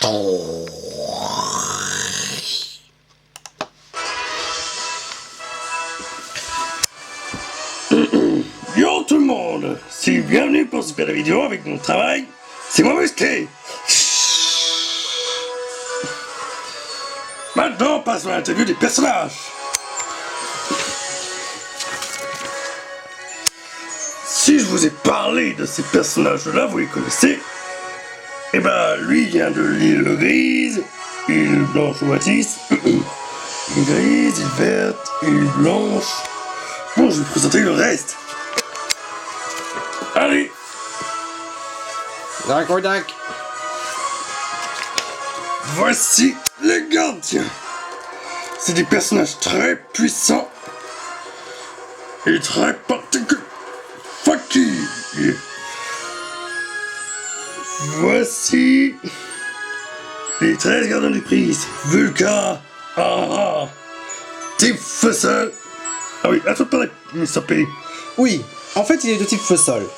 Yo tout le monde, c'est bienvenue pour cette belle vidéo avec mon travail, c'est moi Musclé. Maintenant passons à l'interview des personnages. Si je vous ai parlé de ces personnages-là, vous les connaissez. Et ben lui vient de l'île grise, île blanche ou Matisse, île grise, île verte, île blanche. Bon, je vais vous présenter le reste. Allez. D'accord. Voici les gardiens. C'est des personnages très puissants et très particuliers. Voici les 13 gardiens du prisme. Vulca, type feu seul. Ah oui, à toi de parler, Mr. P. Oui, en fait il est de type feu sol.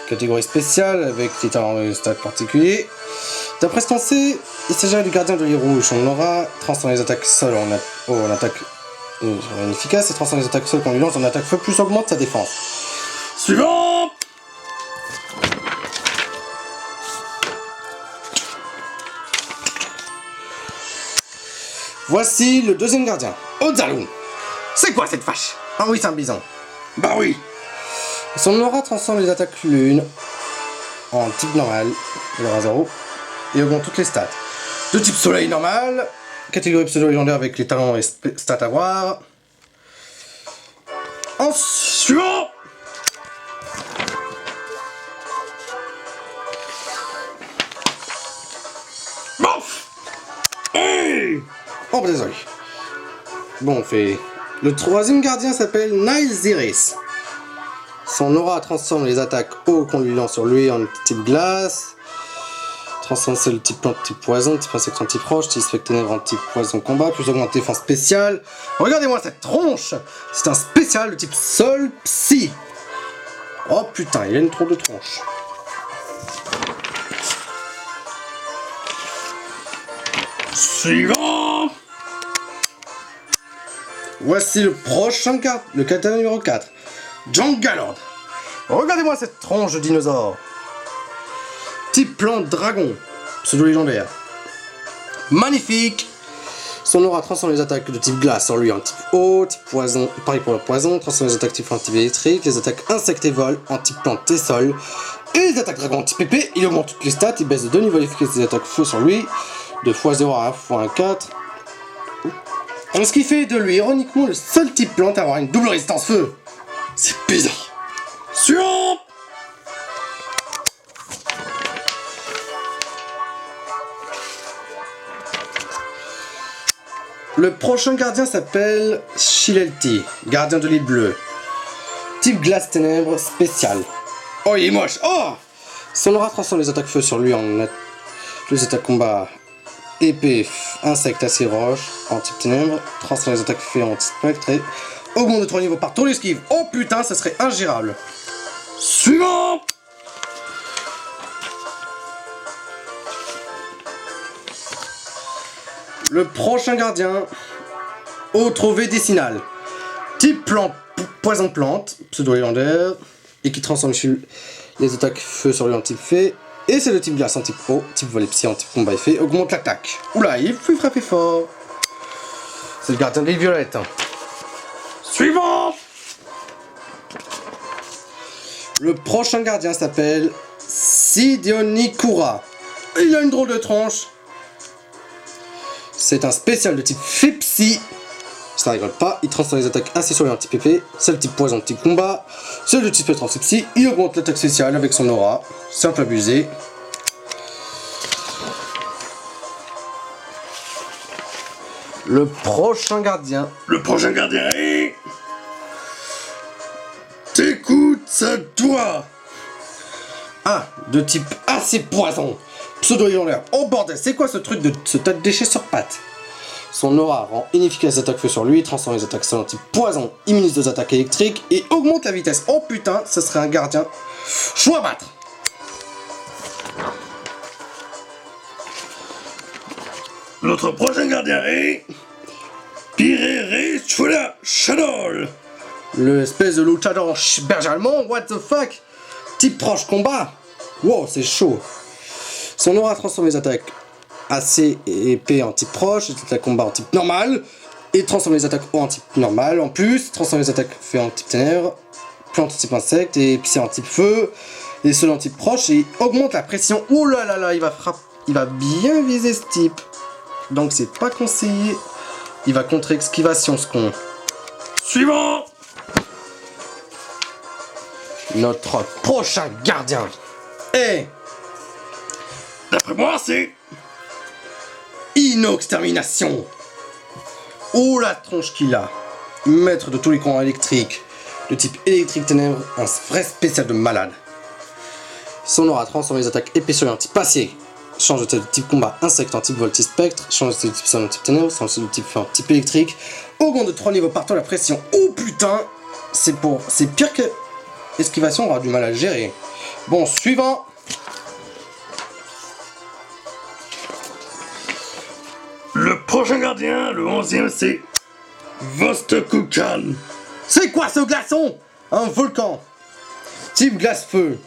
Catégorie spéciale avec des talents et stats particuliers. D'après ce qu'on sait, il s'agit du gardien de l'île rouge. Son aura transforme les attaques sol en attaque inefficace et transforme les attaques sol qu'on lui lance en attaque feu plus augmente sa défense. Suivant. Voici le deuxième gardien, Ozalou. C'est quoi cette vache? Ah oui, c'est un bison. Bah oui. Son aura transforme les attaques lune en type normal, de 1 à 0, et augmente toutes les stats. De type soleil normal, catégorie pseudo-légendaire avec les talents et stats à voir. Suivant. Bof. Hey. Oh, désolé. Bon, on fait... Le troisième gardien s'appelle Nilesiris. Son aura transforme les attaques eau qu'on lui lance sur lui en type glace. Transforme le type plante, type poison, type insecte en type roche, type spectre ténèbres en type poison combat, plus augmente défense spéciale. Regardez-moi cette tronche. C'est un spécial de type sol psy. Oh putain, il a une trop de tronche. Suivant. Voici le prochain carte, le katana numéro 4. Jangalord. Regardez-moi cette tronche de dinosaure. Type plante dragon, pseudo-légendaire. Magnifique. Son aura transforme les attaques de type glace sur lui en type eau, type poison, pareil pour le poison, transforme les attaques type plante type électrique, les attaques insectes et vol en type plante et sol, et les attaques dragon type épée, il augmente toutes les stats, il baisse de 2 niveaux d'efficacité des attaques feu sur lui, de x0 à x1,4. Ce qui fait de lui, ironiquement, le seul type plante à avoir une double résistance feu. C'est bizarre. Suivant. Le prochain gardien s'appelle Shilelti, gardien de l'île bleue. Type glace ténèbres spécial. Oh, il est moche. Oh. Son aura transforme les attaques feu sur lui en les attaques combat épée, insecte, acier, roche en type ténèbres. Transforme les attaques feu en type spectre et augmente de 3 niveaux par tour d'esquive. Oh putain, ça serait ingérable. Suivant. Le prochain gardien, Otrové décinal. Type plante, poison plante, pseudo-légendaire, et qui transforme les attaques feu sur lui en type fée. Et c'est le type glace en type eau, type volet psy en type combat et fée, augmente l'attaque. Oula, il peut frapper fort. C'est le gardien de l'île violette. Suivant. Le prochain gardien s'appelle Sidionikura. Il a une drôle de tronche. C'est un spécial de type Fépsy. Ça rigole pas, il transforme les attaques assez sur lui en type épée. C'est le type poison, type combat. C'est le type spectre en Fépsy. Il augmente l'attaque spéciale avec son aura. C'est un peu abusé. Le prochain gardien. Le prochain gardien est... T'écoutes, c'est toi. Ah, de type assez poison. Pseudo-légendaire. Oh bordel, c'est quoi ce truc de ce tas de déchets sur pattes? Son aura rend inefficace les attaques feu sur lui, transforme les attaques sol en type poison, immunise aux attaques électriques et augmente la vitesse. Oh putain, ce serait un gardien chaud à battre. Notre prochain gardien est... Pirere Chadol. Le espèce de luchador berger allemand, what the fuck. Type proche combat. Wow, c'est chaud. Son aura transforme les attaques AC et épée en type proche, les attaques combat en type normal, et transforme les attaques O en type normal. En plus, transforme les attaques feu en type ténèbres, plante en type insecte, et psy en type feu, et seul en type proche, et augmente la pression. Oh là là là, il va bien viser ce type. Donc c'est pas conseillé. Il va contrer esquivation, ce con. Suivant. Notre prochain gardien est... D'après moi, c'est... Inoxtermination. Oh la tronche qu'il a. Maître de tous les courants électriques. De type électrique ténèbres, un vrai spécial de malade. Son aura transforme les attaques épaisseur en type acier. Change de type combat insecte en type volti spectre. Change de type sol en type ténèbres. Change de type feu en type électrique. Augmente de 3 niveaux par temps la pression. Oh putain. C'est pire que... Esquivation, on aura du mal à gérer. Bon, suivant. Le prochain gardien, le 11e, c'est... Vostokukan. C'est quoi ce glaçon? Un volcan. Type glace-feu.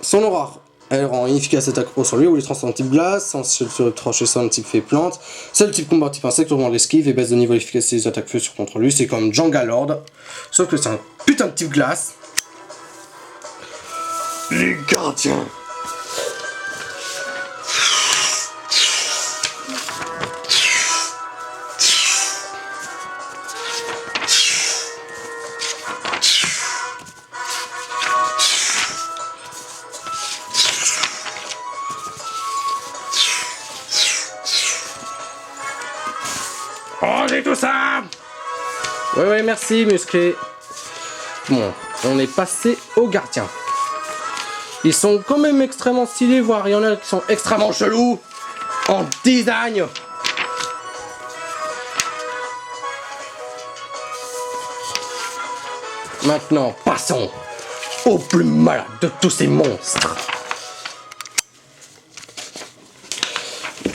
Son aura, elle rend inefficace attaque eau sur lui ou les transforme en type glace. Sans se trancher ça en type fée plante. C'est le type combat type insecte, augmente l'esquive et baisse de niveau d'efficacité des attaques feu sur contre lui. C'est comme Jangalord. Sauf que c'est un putain de type glace. Les gardiens. Rangez tout ça. Ouais, merci, musclé. Bon, on est passé aux gardiens. Ils sont quand même extrêmement stylés, voire il y en a qui sont extrêmement chelous en design. Maintenant, passons au plus malade de tous ces monstres.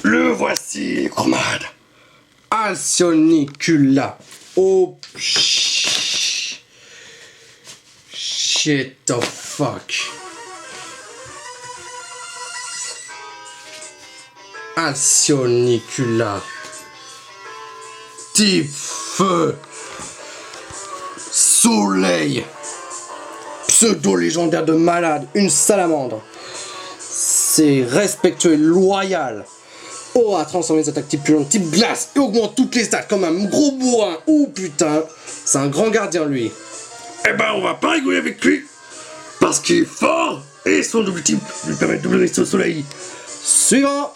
Le voici, Chromade. Alcyonicula. Oh shit the fuck. Alcyonicula. Type feu. Soleil. Pseudo légendaire de malade. Une salamandre. C'est respectueux et loyal. Aura transformé les attaques type plus longue, type glace et augmente toutes les stats comme un gros bourrin. Oh putain, c'est un grand gardien lui. Eh ben on va pas rigoler avec lui. Parce qu'il est fort et son double type lui permet de double rester au soleil. Suivant.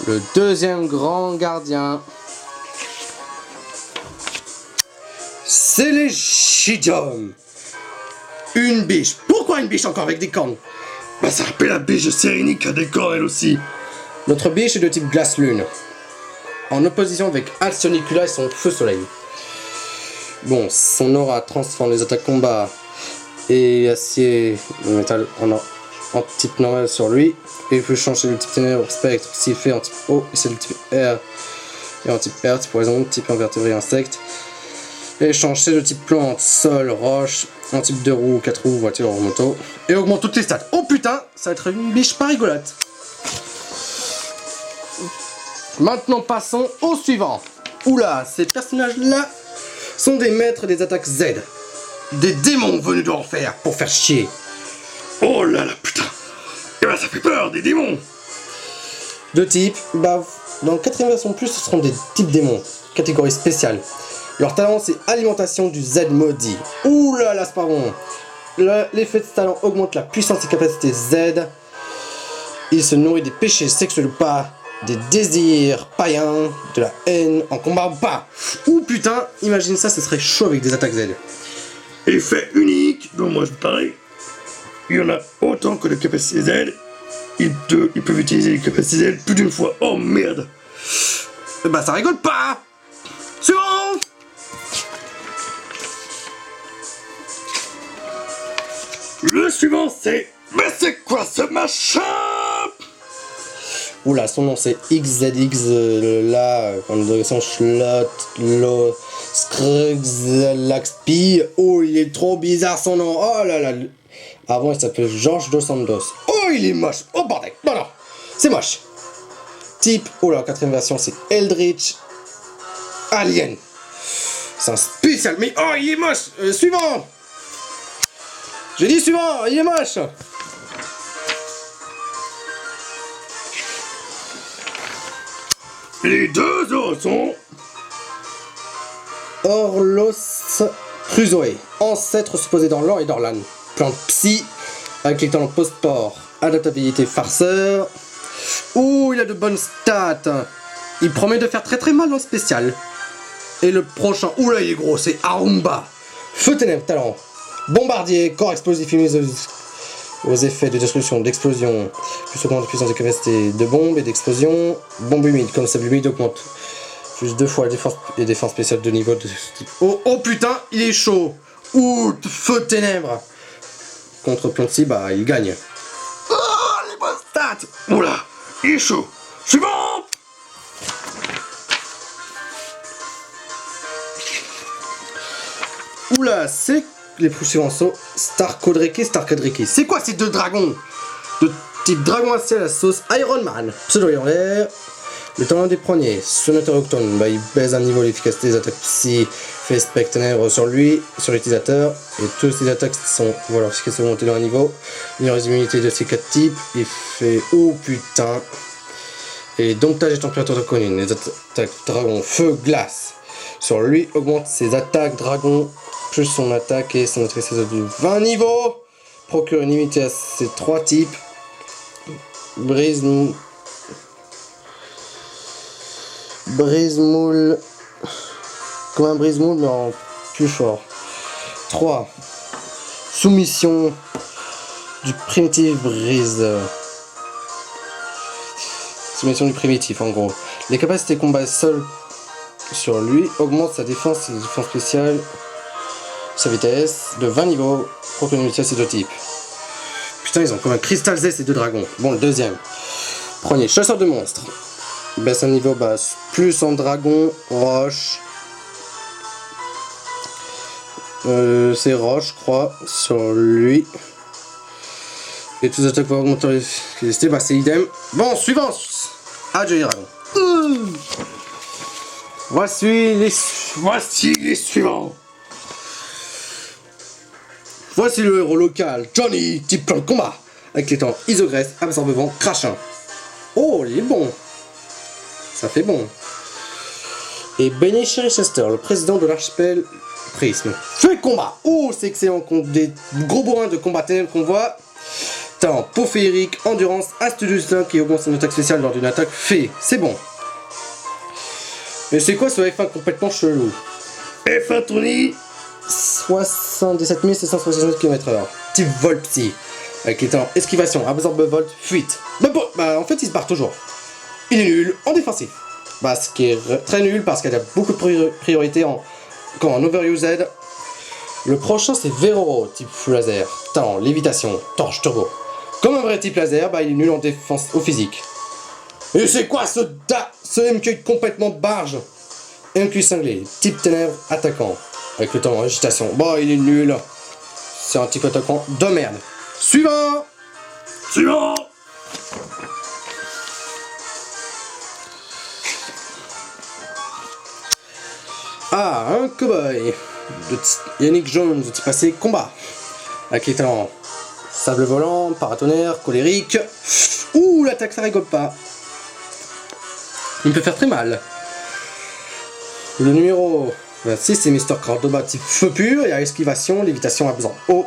Le deuxième grand gardien. C'est l'Echidium. Une biche. Pourquoi une biche encore avec des cornes? Bah ça rappelle la biche de Sérénie qui a des corps elle aussi. Notre biche est de type glace-lune. En opposition avec Alcyonicula et son feu-soleil. Bon, son aura transforme les attaques combat et acier métal en type normal sur lui. Et il peut changer le type ténèbres, spectre, s'il fait en type O, et c'est le type R. Et en type R, type poison, type invertébré, insecte. Et change c'est le type plante, sol, roche, en type 2 roues, 4 roues, voiture, moto. Et augmente toutes les stats. Oh putain, ça va être une biche pas rigolote. Maintenant passons au suivant. Oula, ces personnages-là sont des maîtres des attaques Z. Des démons venus de l'enfer pour faire chier. Oh là là putain. Eh ben ça fait peur des démons. De type, bah dans 4ème version plus ce seront des types démons. Catégorie spéciale. Leur talent c'est alimentation du Z maudit. Ouh là là c'est pas bon. L'effet de ce talent augmente la puissance et capacité Z. Il se nourrit des péchés sexuels ou pas, des désirs païens, de la haine, en combat ou pas. Ouh putain, imagine ça, ce serait chaud avec des attaques Z. Effet unique dont moi je vous parlais. Il y en a autant que de capacités Z. Ils peuvent utiliser les capacités Z plus d'une fois. Oh merde. Bah ça rigole pas. Suivant. Le suivant c'est... Mais c'est quoi ce machin? Oula, son nom c'est XZX, là, conjugation Schlot, Lo, Skrugs, Laxpi. Oh, il est trop bizarre son nom. Oh là là. Avant, il s'appelait George Dos Santos. Oh, il est moche. Oh, bordel. Non, non. C'est moche. Type, oh là, quatrième version, c'est Eldritch Alien. C'est un spécial. Mais oh, il est moche. Suivant. J'ai dit suivant, il est moche. Les deux autres sont... Orlos Crusoe, ancêtre supposé dans l'or et d'Orlan. Plante psy, avec les talents post-port, adaptabilité farceur. Ouh, il a de bonnes stats. Il promet de faire très très mal dans le spécial. Et le prochain, ouh là il est gros, c'est Arumba. Feu ténèbres, talent. Bombardier, corps explosif immunisé aux effets de destruction, d'explosion. Plus augmente la puissance de capacité de bombe et d'explosion. Bombe humide, comme sable humide augmente. Plus 2 fois les défenses spéciales de niveau de ce type. Oh, oh putain, il est chaud. Ouh, feu ténèbres. Contre Ploncy, bah il gagne. Oh, les bonnes stats. Oula, il est chaud. Suivant. Oula, c'est les plus suivants sont Starcodreke, Starcadreke. C'est quoi ces deux dragons de type dragon acier à la sauce Iron Man? Pseudo-légendaire. Le talent des premiers, Sonateur Octone, bah il baise un niveau l'efficacité des attaques psy, fait spectre ténèbres sur lui, sur l'utilisateur, et toutes ces attaques sont, voilà, efficacité montée dans un niveau, ignore les immunités de ces 4 types, il fait, oh putain, et domptage et température draconienne, les attaques dragon, feu, glace, sur lui, augmente ses attaques dragon, plus son attaque et son attaque de 20 niveaux, procure une immunité à ces 3 types, brise-moule, comme un brise-moule mais en plus fort. 3. Soumission du primitif brise. Soumission du primitif en gros. Les capacités de combat seul sur lui augmentent sa défense et défense spéciale, sa vitesse de 20 niveaux pour que l'unité à ces deux types. Putain, ils ont comme un cristal Z ces deux dragons. Bon, le deuxième. Premier, chasseur de monstres. Baisse un niveau basse, plus en dragon, roche. C'est roche, je crois, sur lui. Et toutes les attaques vont augmenter l'efficacité, bah c'est idem. Bon, suivant. Adieu les dragons. Voici les suivants. Voici le héros local, Johnny, type plan de combat. Avec les temps isogresse, absorbe-vent, crachin. Oh, il est bon. Ça fait bon. Et Benny Chester, le président de l'archipel Prisme. Fait combat. Oh, c'est excellent contre des gros bourrins de combat ténèbres qu'on voit. Talent, peau féerique, endurance, astuce qui augmente son attaque spéciale lors d'une attaque fée. C'est bon. Mais c'est quoi ce F1 complètement chelou? F1 Tony. 77 769 km/h. Type vol psy. Avec les talents esquivation, absorbe volt, fuite. Bah en fait il se barre toujours. Il est nul en défensif. Bah ce qui est très nul parce qu'elle a beaucoup de priorité quand en overused. Le prochain c'est Veroro, type full laser. Talent, lévitation, torche turbo. Comme un vrai type laser, bah il est nul en défense au physique. Et c'est quoi ce MQ complètement barge? MQ cinglé, type ténèbres, attaquant. Avec le temps en agitation. Bah il est nul. C'est un type attaquant de merde. Suivant. Suivant. Ah, un cowboy de Yannick Jones, de type passé combat. Avec les talents sable volant, paratonnerre, colérique. Ouh, l'attaque ça rigole pas. Il peut faire très mal. Le numéro 26 c'est Mr. Cordoba type feu pur, et à esquivation, lévitation, absorbe eau.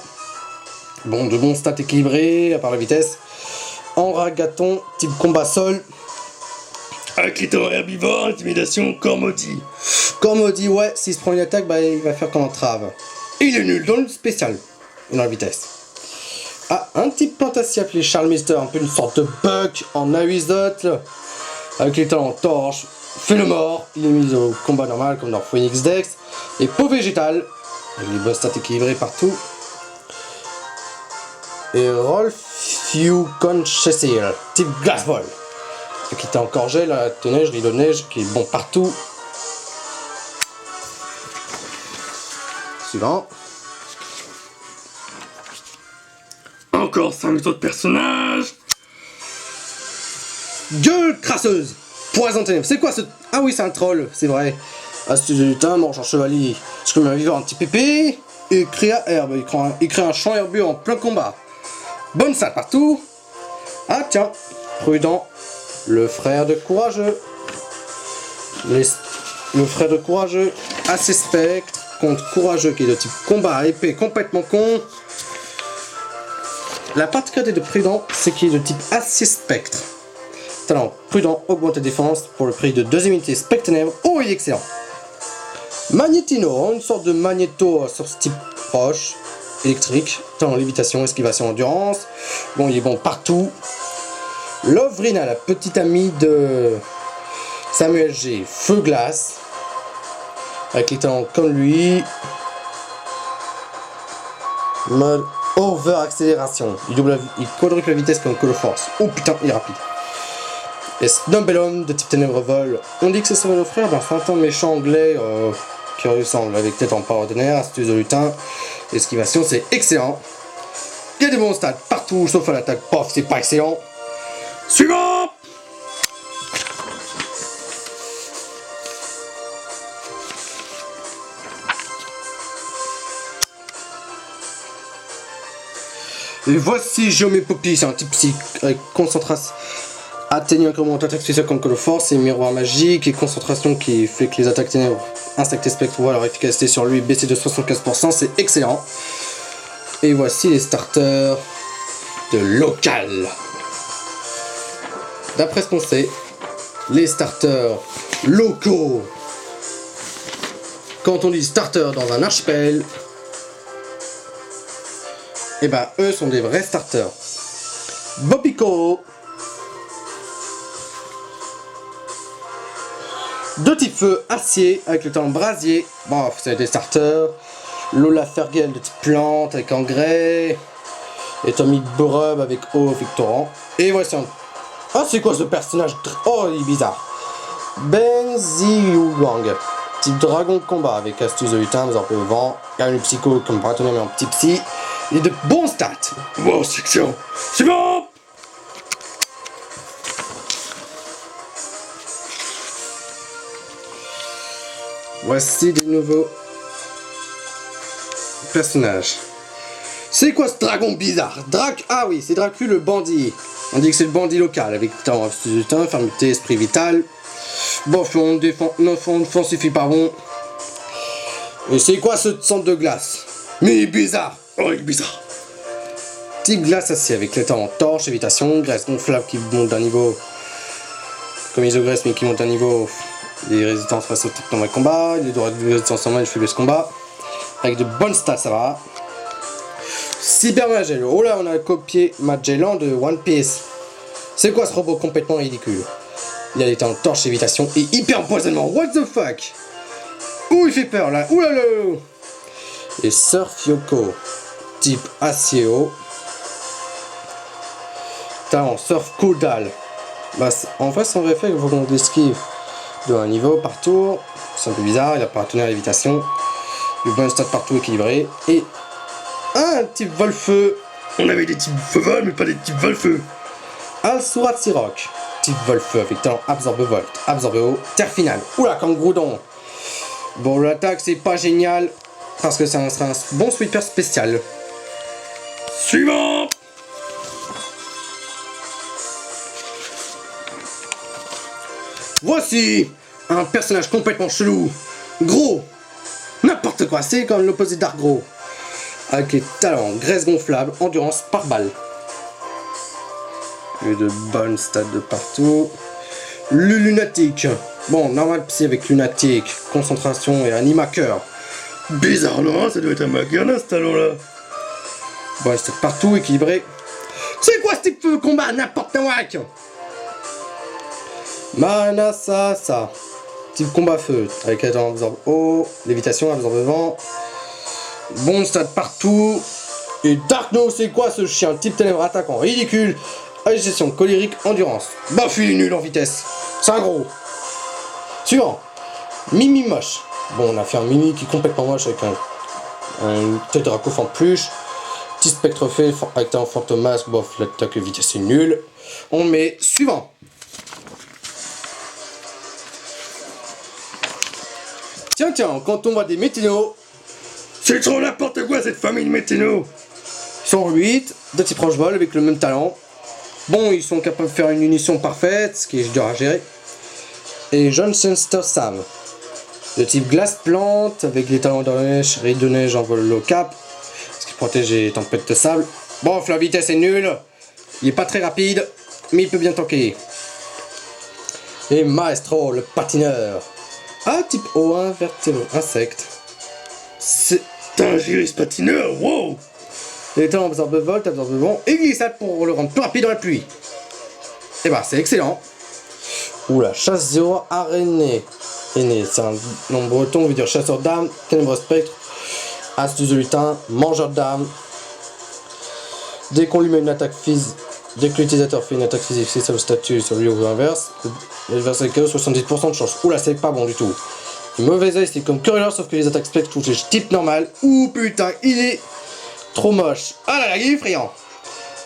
Bon, de bons stats équilibrés, à part la vitesse. Enragaton, type combat sol. Avec les talents herbivores, intimidation, corps maudit. Corps maudit, ouais, s'il se prend une attaque, bah il va faire comme entrave. Et il est nul dans le spécial, et dans la vitesse. Ah, un type plantacier appelé Charles Mister, un peu une sorte de buck en avisote. Avec les talents torche, fait le mort, il est mis au combat normal comme dans Phoenix Dex. Et peau végétale, avec les boss stats équilibrés partout. Et Rolf Yukon Chessil, type glace vol. Fait qu'il était encore gel, la neige, rideau de neige, qui est bon partout. Suivant. Encore 5 autres personnages. Gueule crasseuse. Poison ténèbres. C'est quoi ce... Ah oui, c'est un troll, c'est vrai. Astuce de lutin, mange en chevalier. Scream un vivant, un petit pépé. Et créa herbe. Il crée un champ herbeux en plein combat. Bonne salle partout. Ah tiens, prudent. Le frère de courageux. Le frère de courageux. Assez spectre. Contre courageux qui est de type combat à épée complètement con. La particularité de prudent, c'est qu'il est de type acier spectre. Talent prudent augmente la défense pour le prix de 2 unités spectre ténèbres. Oh, il est excellent. Magnétino, une sorte de magnéto sur ce type proche. Électrique, talent lévitation, esquivation, endurance. Bon, il est bon partout. Lovrina, la petite amie de Samuel G. Feu glace. Avec les talents comme lui. Mode over accélération. Il quadruple la vitesse comme Call of Force. Oh putain, il est rapide. Et Snumbellum de type ténèbres vol. On dit que ce serait le frère d'un fantôme méchant anglais qui ressemble avec tête en pas ordinaire, astuce de lutin, esquivation, c'est excellent. Il y a des bons stats partout sauf à l'attaque, pof, c'est pas excellent. Suivant. Et voici Jaume Poppy, c'est un type psy avec concentration. Atteignant incrément attaque spéciale comme Call of Force, et miroir magique et concentration qui fait que les attaques ténèbres, insectes et spectres voient leur efficacité sur lui baisser de 75%, c'est excellent. Et voici les starters de local. D'après ce qu'on sait, les starters locaux, quand on dit starter dans un archipel, et ben eux sont des vrais starters. Bobico, de type feu acier avec le talent brasier, bon c'est des starters. Lola Fergel de type plante avec engrais. Et Tommy Burub avec eau Victorant. Et voici un... Ah c'est quoi ce personnage? Oh il est bizarre. Ben Ziyuang, type dragon de combat avec astuce de lutin, absorbe le vent, gagne le psycho comme partenaire mais en petit psy. Il est de bons stats. Wow, c'est excellent. Suivant. Voici des nouveaux personnages. C'est quoi ce dragon bizarre? Ah oui, c'est Dracul le bandit. On dit que c'est le bandit local avec temps, fermeté, esprit vital. Bof, on défend, non, on suffit pas bon. Et c'est quoi ce centre de glace? Mais il est bizarre. Oh, il est bizarre. Type glace acier avec les temps en torche, évitation, graisse gonflable qui monte d'un niveau. Comme isogresse mais qui monte d'un niveau. Les résistances face au type dans le combat, les droits de résistance en main, je fais ce combat. Avec de bonnes stats, ça va. Cyber Magellan. Oh là, on a copié Magellan de One Piece. C'est quoi ce robot complètement ridicule? Il a des temps de torche, évitation et hyper empoisonnement. What the fuck? Ouh, il fait peur là. Ouh là là. Et Surf Yoko. Type Acieo. Talent Surf Caudal. Bah, en fait, son effet, il faut qu'on l'esquive de un niveau par tour. C'est un peu bizarre, il a partenaire lévitation. Le bon stat partout équilibré. Et un type vol-feu. On avait des types feu-vol, mais pas des types vol-feu. Al-Surat Sirok. Type vol-feu avec talent absorbe volt, absorbe eau, terre finale. Oula, comme Groudon. Bon, l'attaque, c'est pas génial. Parce que ça sera un bon sweeper spécial. Suivant. Voici un personnage complètement chelou. Gros. N'importe quoi, c'est comme l'opposé d'Arc Gros. Avec les talents, graisse gonflable, endurance par balle. Et de bonnes stats de partout. Le lunatique. Bon, normal psy avec lunatique, concentration et animateur. Bizarre, non? Ça doit être un Magana, ce talent-là. Bon, stats partout, équilibré. C'est quoi ce type de combat? N'importe quoi. Manasasa. Type combat feu. Avec la talent absorbe eau, lévitation, absorbe vent. Bon stade partout. Et Dark No, c'est quoi ce chien? Type ténèbres attaquant ridicule. agitation, colérique, endurance. Bof, il est nul en vitesse. C'est un gros. Suivant. Mimi moche. Bon, on a fait un Mimi qui est complètement moche avec une tête de raccourci en peluche. Petit spectre fait avec un fantomasque. Bof, l'attaque et vitesse c'est nul. On met suivant. Tiens, quand on voit des méténos. C'est trop n'importe quoi cette famille de méténos. Ils sont 8, de type roche-vol avec le même talent. Bon, ils sont capables de faire une unition parfaite, ce qui est dur à gérer. Et Johnsonster Sam, de type glace-plante avec les talents de neige, rayures de neige en vol low cap, ce qui protège les tempêtes de sable. Bon, la vitesse est nulle, il est pas très rapide, mais il peut bien tanker. Et Maestro, le patineur. Ah, type O1, vertébré, insecte. C'est un Giris patineur, wow. Les talents absorbe volt, absorbe vent et glissade pour le rendre plus rapide dans la pluie. Et bah c'est excellent. Oula, chasse 0 araignée. Aîné, c'est un nom breton, on veut dire chasseur d'âmes, ténébreux spectre, astuce de lutin, mangeur d'âmes. Dès qu'on lui met une attaque physique, dès que l'utilisateur fait une attaque physique, c'est ça le statut sur lui ou l'inverse, l'adversaire KO 70% de chance. Oula, c'est pas bon du tout. Une mauvaise œil, c'est comme Curler, sauf que les attaques spectre touchent les types normal. Ouh putain, il est trop moche. Ah là là, il est effrayant.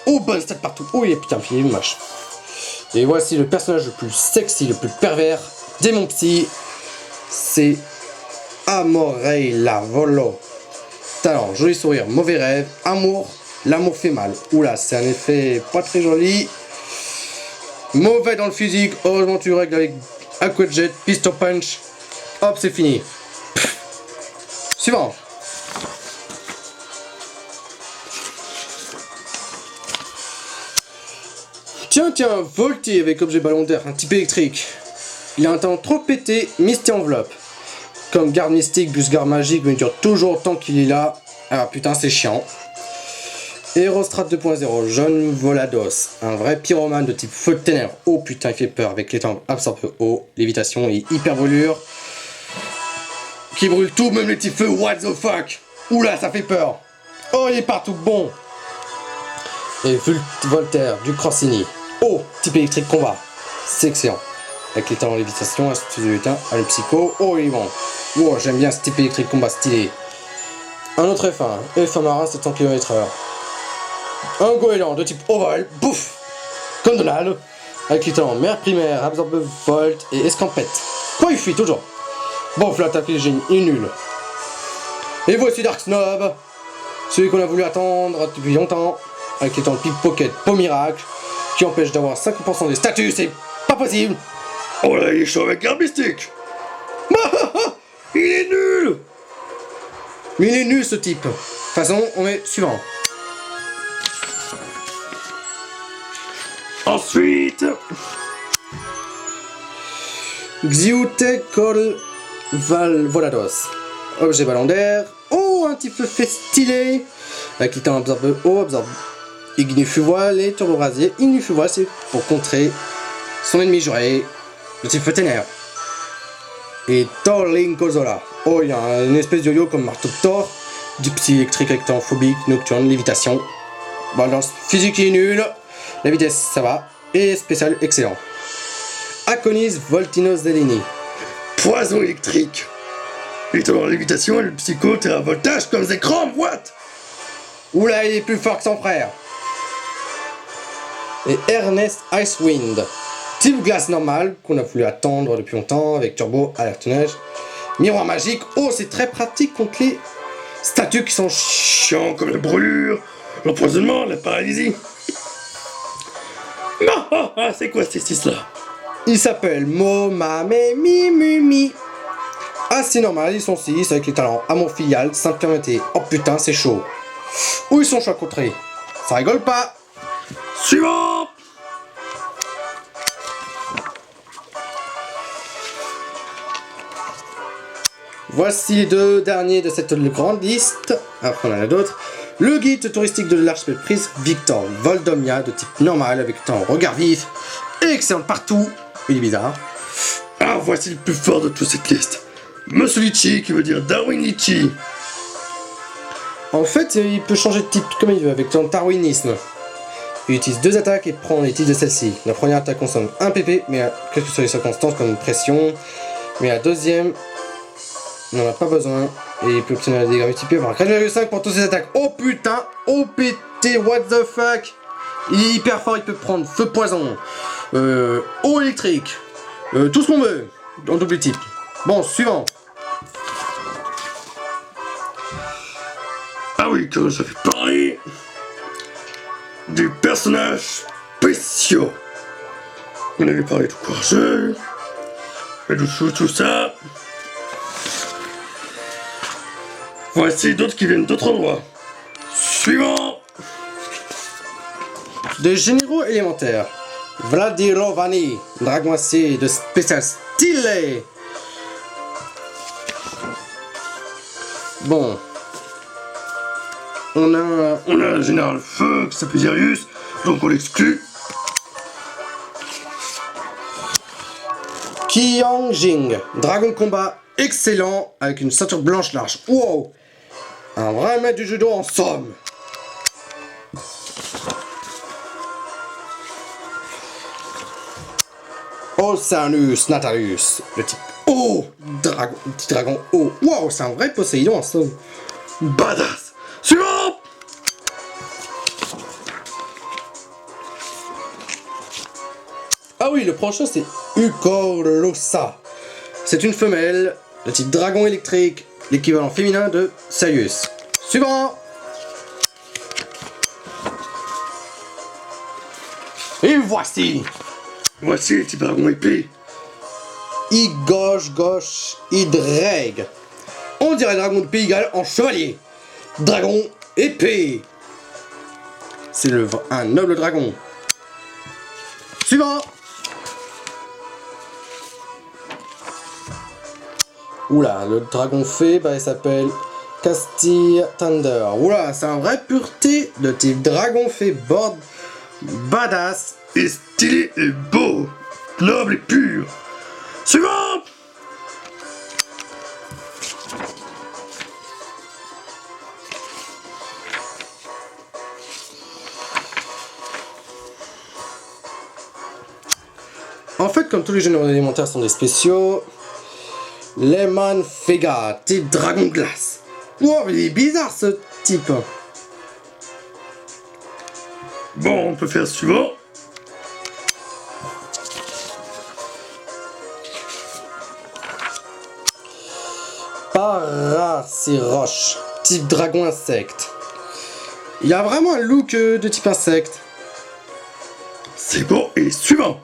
Oh, bonne stat partout. Oh, il est putain, il est moche. Et voici le personnage le plus sexy, le plus pervers, démon psy. C'est Amorei la Volo. Talent, joli sourire, mauvais rêve, amour, l'amour fait mal. Oula, c'est un effet pas très joli. Mauvais dans le physique, heureusement tu règles avec Aquajet, Pistol Punch. Hop, c'est fini. Suivant. Tiens, Volti avec objet ballon d'air, un type électrique. Il a un talent trop pété, Misty Enveloppe. Comme garde mystique, bus garde magique, mais il dure toujours autant qu'il est là. Ah putain, c'est chiant. Aerostrat 2.0, Jaune Volados. Un vrai pyromane de type feu de ténèbres. Oh putain, il fait peur avec les temps absorbe eau, lévitation et hyper brûlure. Qui brûle tout, même les petits feux, what the fuck. Oula, ça fait peur. Oh, il est partout bon. Et Voltaire, du Crossini. Oh, type électrique combat. C'est excellent. Avec les talents lévitation, astuce de lutin, le psycho. Oh, il est bon. Oh, j'aime bien ce type électrique combat stylé. Un autre F1. F1 marin, 700 km/h. Un goéland de type ovale. Bouf. Comme Donald. Avec les talents mer primaire, absorbe volt et escampette. Quoi, il fuit toujours. Bon, l'attaque les génies est nul. Et voici Dark Snob. Celui qu'on a voulu attendre depuis longtemps. Avec les talents pickpocket, peau miracle. Qui empêche d'avoir 50% des statuts, c'est pas possible. Oh là, il est chaud avec l'arme mystique. Il est nul. Mais il est nul ce type. De toute façon, on est suivant. Ensuite, Xiute Col Volados. Objet ballon d'air. Oh, un petit peu fait stylé. Avec les temps absorbe eau, absorbe ignifuvoile et turbo rasier. Ignifuvoile, c'est pour contrer son ennemi juré, le type feu ténèbres. Et Thorling Kozola. Oh, il y a une espèce de yo-yo comme marteau de Thor. Du psy électrique avec temps phobique, nocturne, lévitation. Balance physique est nul. La vitesse, ça va. Et spécial, excellent. Aconis Voltino Zelini. poison électrique. Il est en lévitation et le psycho, t'es un voltage comme des crampes, what? Oula, il est plus fort que son frère. Et Ernest Icewind. Type glace normale, qu'on a voulu attendre depuis longtemps, avec turbo, alerte neige. Miroir magique, oh c'est très pratique contre les statues qui sont Chiant comme la brûlure, l'empoisonnement, la paralysie. C'est quoi ces six là? Il s'appelle Mome Mi Mu Mi. Ah c'est normal, ils sont 6 avec les talents amour filial, sainte fermeté. Oh putain c'est chaud. Où ils sont chauds à contrer. Ça rigole pas. Suivant. Voici les deux derniers de cette grande liste. Après on en a d'autres. Le guide touristique de l'archipel Prince Victor Voldomia de type normal avec un regard vif. Excellent partout. Il est bizarre. Ah, voici le plus fort de toute cette liste. Mussulichi, qui veut dire Darwinichi. En fait, il peut changer de type comme il veut avec son darwinisme. Il utilise 2 attaques et prend les titres de celle-ci. La première attaque consomme 1 PP, mais quelles que soient les circonstances comme pression. Mais la deuxième n'en a pas besoin. Et il peut obtenir des dégâts multipliés par 4,5 pour toutes ses attaques. Oh putain, OPT, what the fuck. Il est hyper fort, il peut prendre feu poison, eau électrique, tout ce qu'on veut, en double type. Bon, suivant. Ah oui, que ça fait parler des personnages spéciaux. On avait parlé de courageux, et tout ça. Voici d'autres qui viennent d'autres endroits. Suivant. Des généraux élémentaires. Vladirovani, dragon acier de spécial stylé. Bon. On a un général feu qui s'appelle Sirius, donc on l'exclut. Qiang Jing, dragon de combat excellent avec une ceinture blanche large. Wow! Un vrai maître du judo en somme. Oceanus Natalus, le type O, petit dragon O. Wow, c'est un vrai Poséidon en somme. Badass. Suivant. Ah oui, le prochain c'est Ukolosa. C'est une femelle, de type dragon électrique, l'équivalent féminin de Sirius. Suivant. Et voici Voici le type dragon épée. Igosh Idreg. On dirait dragon de Pays Galles en chevalier. Dragon épée. C'est un noble dragon. Suivant. Oula, le dragon fée, bah il s'appelle Castille Thunder. Oula, c'est un vrai pureté de type dragon fée board badass. Et stylé et beau, noble et pur. Suivant. En fait, comme tous les généraux élémentaires sont des spéciaux, Lehman Fega, type dragon glace. Wow, il est bizarre ce type. Bon, on peut faire suivant. Paraciroche, type dragon insecte. Il a vraiment un look de type insecte. C'est bon, et suivant.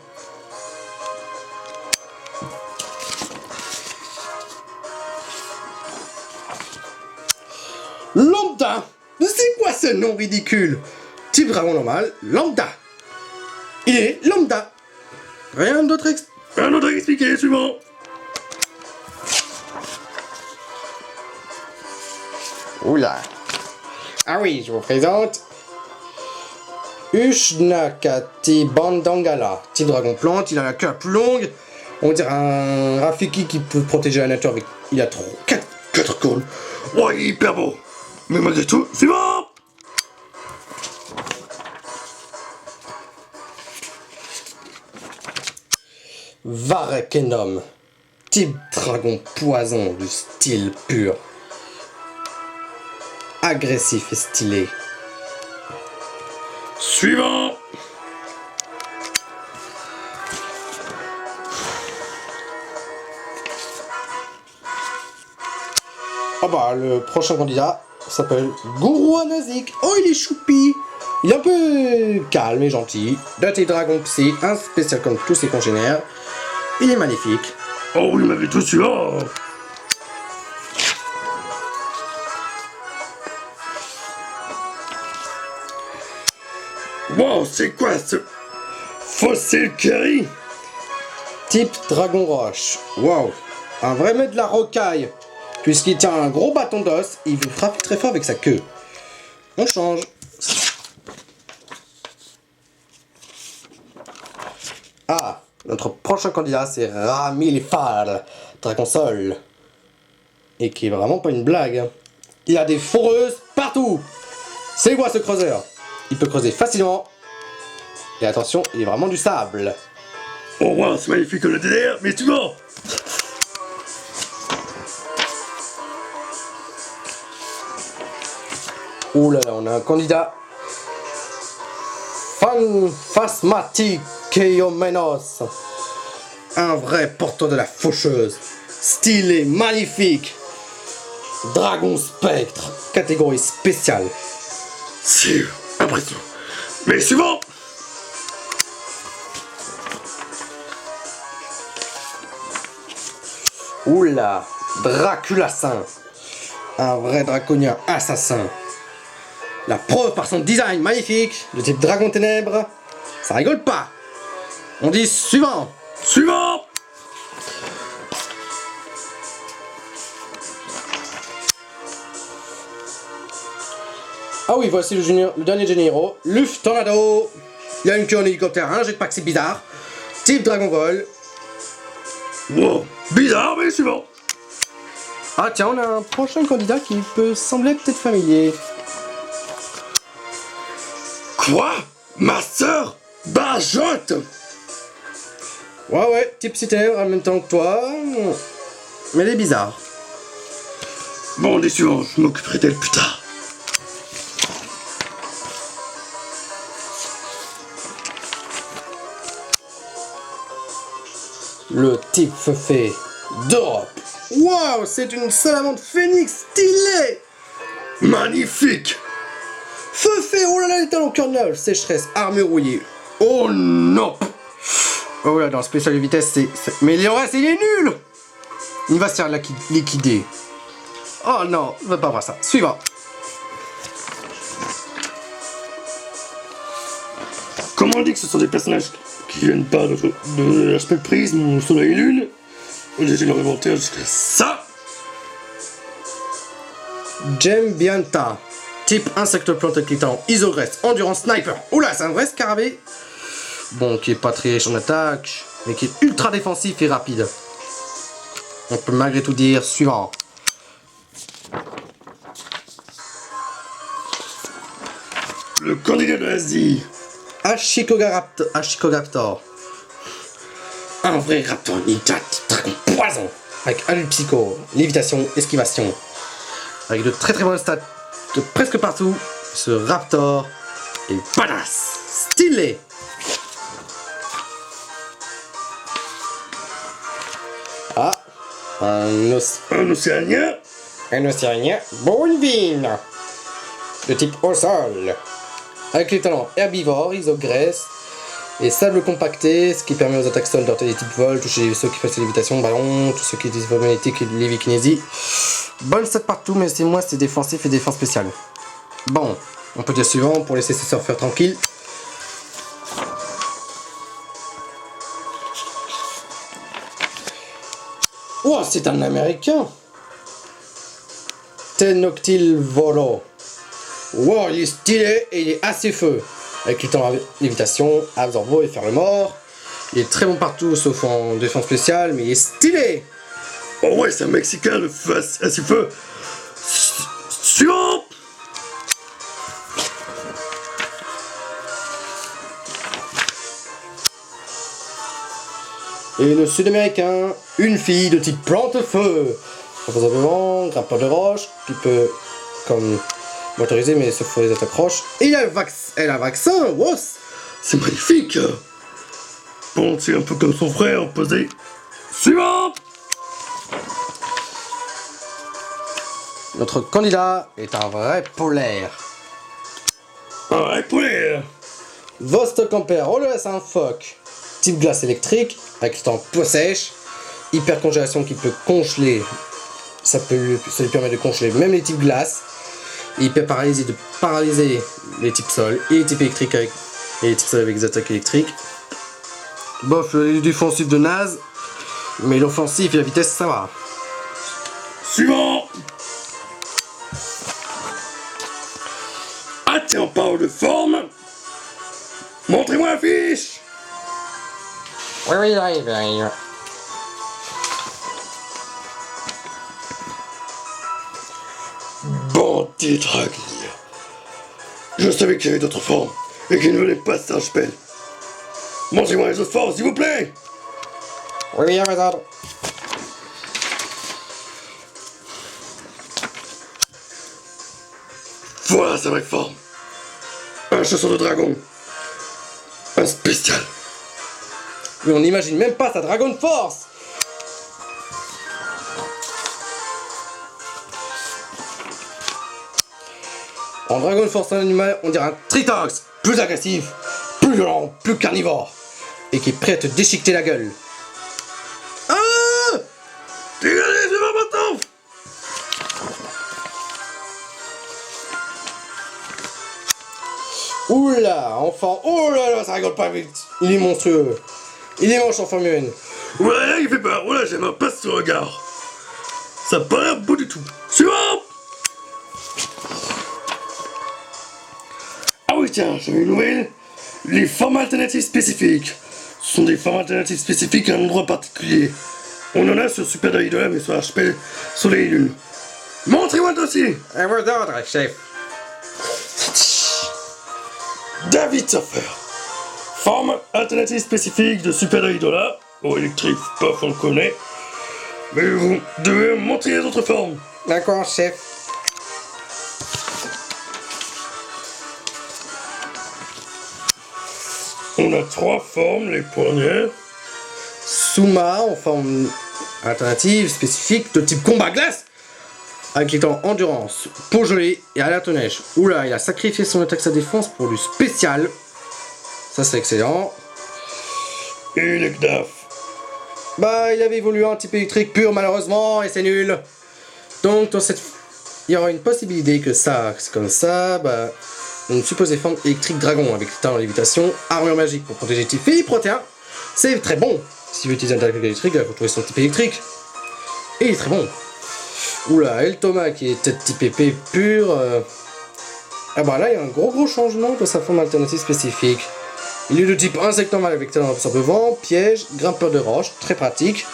Lambda. C'est quoi ce nom ridicule? Type dragon normal, Lambda. Il est Lambda. Rien d'autre Un autre à expliquer, suivant. Oula. Ah oui, je vous présente Ushnakati Bandangala. Type dragon plante, il a la queue la plus longue. On dirait un Rafiki qui peut protéger la nature avec... Il a 4 cornes. Ouais, il est hyper beau. Mais malgré tout, suivant. Varekenom. Type dragon poison du style pur. Agressif et stylé. Suivant. Ah bah, le prochain candidat s'appelle Guru Anazik. Oh, il est choupi. Il est un peu calme et gentil. Dirty Dragon Psy, un spécial comme tous ses congénères. Il est magnifique. Oh oui, malgré tout, suivant. Wow, c'est quoi ce fossile curry? Type Dragon Roche. Wow. Un vrai maître de la rocaille. Puisqu'il tient un gros bâton d'os, il vous frappe très fort avec sa queue. On change. Ah, notre prochain candidat c'est Ramilfar, Dragon Sol. Et qui est vraiment pas une blague. Il a des foreuses partout. C'est quoi ce creuseur? Il peut creuser facilement Et attention, il est vraiment du sable. Oh wow, c'est magnifique le DDR, mais tu mens. Oh là là, on a un candidat. Phasmatikeiomenos. Un vrai porteur de la faucheuse. Stylé, magnifique. Dragon spectre, catégorie spéciale. C'est impressionnant. Mais suivant. Oula, Draculassin. Un vrai draconien assassin. La preuve par son design magnifique, de type dragon ténèbres. Ça rigole pas. On dit suivant. Suivant. Ah oui, voici le dernier généraux, Luft Tornado. Il a une queue en hélicoptère, un jet de pack, c'est bizarre. Type Dragon Vol. Wow, bizarre, mais suivant. Ah tiens, on a un prochain candidat qui peut sembler peut-être familier. Quoi? Ma sœur Bajotte? Ouais, type cité en même temps que toi. Mais elle est bizarre. Bon, des suivants, je m'occuperai d'elle plus tard. Le type Feufé d'Europe. Waouh, c'est une salamandre phénix stylée. Magnifique. Feufé, oh là là, les talons cœur neuf, sécheresse, armure rouillée. Oh non. Oh là, dans le spécial de vitesse, mais le reste, il est nul. Il va se faire liquider. Oh non, je veux pas voir ça. Suivant. Comment on dit que ce sont des personnages qui viennent pas de l'aspect prisme ou soleil et lune? On était leur inventaire jusqu'à ça. Gembianta. Type insecte-plante clitant, isogresse, endurance, sniper. Oula, c'est un vrai scarabée. Bon, qui est pas très riche en attaque, mais qui est ultra défensif et rapide. On peut malgré tout dire suivant. Le candidat de l'Asie. Ashikogaptor. Un vrai raptor ninja, dragon poison. Avec allure psycho, lévitation, esquivation. Avec de très bonnes stats de presque partout, ce raptor est badass, stylé. Ah, un océanien. Un océanien, Bonville. De type au sol. Avec les talents herbivores, isogresse et sable compacté, ce qui permet aux attaques sol d'orter des types vol, toucher ceux qui passent lévitation, ballon, tous ceux qui utilisent vol magnétique et lévikinésie. Bonne stat partout, mais c'est défensif et défense spéciale. Bon, on peut dire suivant pour laisser ces surfeurs tranquilles. Oh, c'est un américain. Tenoctile Volo. Wow, il est stylé et il est assez feu. Avec le temps lévitation, absorbo et faire le mort. Il est très bon partout sauf en défense spéciale, mais il est stylé. Oh ouais, c'est un Mexicain, le feu assez feu. Suivant. Et le sud-américain, une fille de type plante-feu. Probablement, grimpeur de roche, qui peut, comme motoriser, mais sauf pour les attaques roches. Et elle a un vaccin, wow. C'est magnifique. Bon, c'est un peu comme son frère, posé. Suivant. Notre candidat est un vrai polaire. Un vrai polaire. Vostok Ampère, oh là là, c'est un phoque. Type glace électrique, avec le temps peu sèche. Hyper congélation qui peut congeler. Ça lui permet de congeler même les types glace. Et hyper paralysé de paralyser les types sol et les types électriques et les types sol avec des attaques électriques. Bof, le défensif de naze. Mais l'offensif et la vitesse, ça va. Suivant. Ah tiens, on parle de forme. Montrez-moi la fiche. Oui, là, il va. Bandit Draglir. Je savais qu'il y avait d'autres formes et qu'il ne venait pas de Saint-Chapelle. Montrez-moi les autres formes, s'il vous plaît. Oui, à mes ordres. Voilà sa vraie forme. Un chasseur de dragon. Un spécial. Mais on n'imagine même pas sa Dragon Force. En Dragon Force un animal, on dirait un Tritox, plus agressif, plus violent, plus carnivore, et qui est prêt à te déchiqueter la gueule. Ah! Dégagez, c'est pas maintenant. Oula, enfant, oh là là, ça rigole pas vite. Il est monstrueux. Il est moche en forme humaine. Ouais, il fait peur. Voilà, j'ai ma passe sur le regard. Ça a pas l'air beau du tout. Suivant. Ah oui, tiens, j'avais une nouvelle. Les formes alternatives spécifiques. Ce sont des formes alternatives spécifiques à un endroit particulier. On en a sur Super Idol, mais sur l'archipel Soleil et Lune. Montrez-moi le dossier. À vos ordres, chef. David Surfer. Forme alternative spécifique de Super Idola. Oh, électrique, paf, on le connaît. Mais vous devez me montrer les autres formes. D'accord, chef. On a 3 formes, les premières. Suma en forme alternative spécifique de type combat glace. Avec les temps endurance, peau gelée et alerte neige. Oula, il a sacrifié son attaque sa défense pour du spécial. Ça c'est excellent. Et les Gdaf. Bah, il avait évolué en type électrique pur malheureusement et c'est nul. Donc dans cette... il y aura une possibilité que ça, c'est comme ça, bah... une supposée forme électrique dragon avec talent en lévitation, armure magique pour protéger type fille protéin. C'est très bon. Si vous utilisez un attaque électrique, il faut trouver son type électrique. Et il est très bon. Oula, El Thomas qui est tête type épée pure. Ah bah là, il y a un gros changement de sa forme alternative spécifique. Il est de type insecte normal avec talent absorbe vent, piège, grimpeur de roche, très pratique.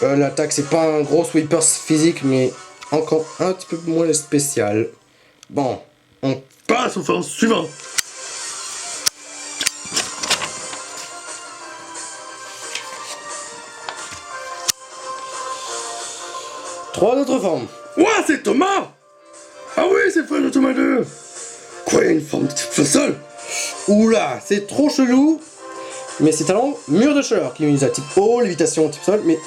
L'attaque, c'est pas un gros sweeper physique, mais encore un petit peu moins spécial. Bon, on passe aux formes suivantes. trois autres formes. Ouah, c'est Thomas. Ah oui, c'est le frère de Thomas 2. Quoi, il y a une forme de type feu-sol. Oula, c'est trop chelou. Mais c'est talent mur de chaleur qui utilise à type eau, lévitation type sol, mais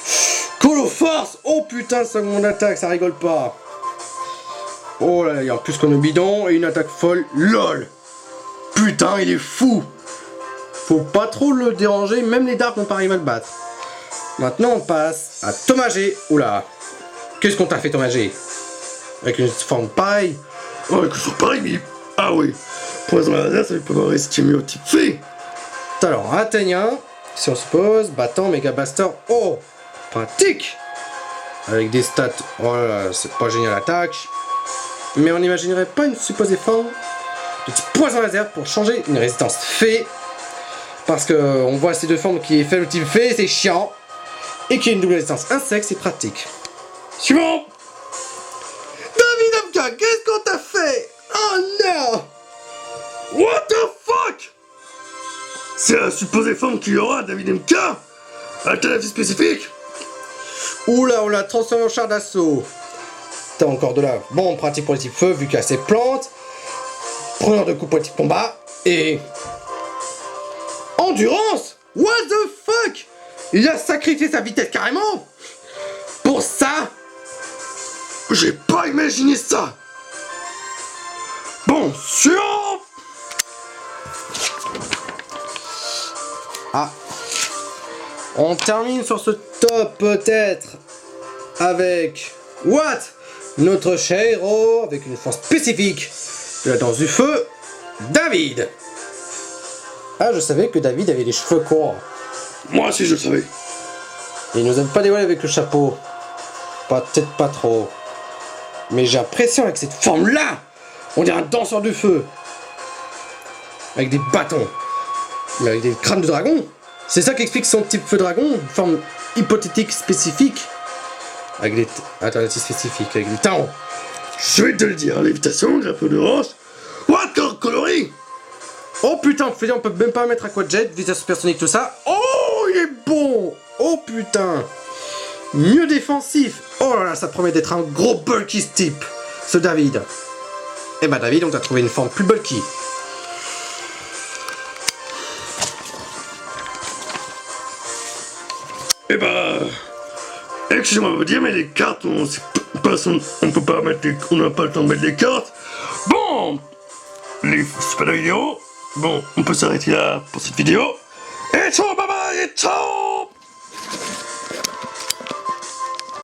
Colo Force. Oh putain, seconde attaque, ça rigole pas. Oh là là, il y a en plus qu'on a bidon et une attaque folle. LOL. Putain, il est fou. Faut pas trop le déranger, même les darks n'ont pas arrivé à le battre. Maintenant on passe à Thomas G. Oula. Qu'est-ce qu'on t'a fait Thomas G? Avec une forme pareille. Oh, avec une forme pareille, mais... Ah oui. Poison laser, ça peut avoir estimé au type fée. Talent athénien, si on se pose, battant, méga blaster, oh, pratique. Avec des stats, oh là là, c'est pas génial attaque. Mais on n'imaginerait pas une supposée forme de type poison laser pour changer une résistance fée. Parce que on voit ces deux formes qui est fait le type fée, c'est chiant. Et qui a une double résistance insecte, c'est pratique. Suivant. David Amka, qu'est-ce qu'on t'a fait? Oh non! What the fuck? C'est la supposée forme qu'il y aura, David MK. Alternative spécifique. Oula, on l'a transformé en char d'assaut. T'as encore de là. Bon, pratique pour les types feu, vu qu'il y a ses plantes. Preneur de coups pour les types combat. Et... endurance. What the fuck? Il a sacrifié sa vitesse carrément. Pour ça. J'ai pas imaginé ça. Bon, suivant. Ah. On termine sur ce top peut-être avec What? Notre cher héros avec une force spécifique de la danse du feu, David. Ah, je savais que David avait les cheveux courts. Moi aussi je le savais. Il nous a pas dévoilé avec le chapeau. Peut-être pas trop. Mais j'ai l'impression avec cette forme-là, on dirait un danseur du feu. Avec des bâtons. Mais avec des crânes de dragon. C'est ça qui explique son type feu dragon, une forme hypothétique spécifique. Avec des alternatives spécifiques, avec des talons. Je vais te le dire, lévitation, grappe de roche. What, coloris. Oh putain, on peut même pas mettre Aquajet, vitesse supersonique, tout ça. Oh, il est bon. Oh putain. Mieux défensif. Oh là là, ça promet d'être un gros bulky type, ce David. Eh bah David, on t'a trouvé une forme plus bulky. Eh bah... Excusez-moi de vous dire, mais les cartes, on peut pas mettre on n'a pas le temps de mettre les cartes. Bon, c'est pas la vidéo. Bon, on peut s'arrêter là pour cette vidéo. Et ciao, bye bye, et ciao.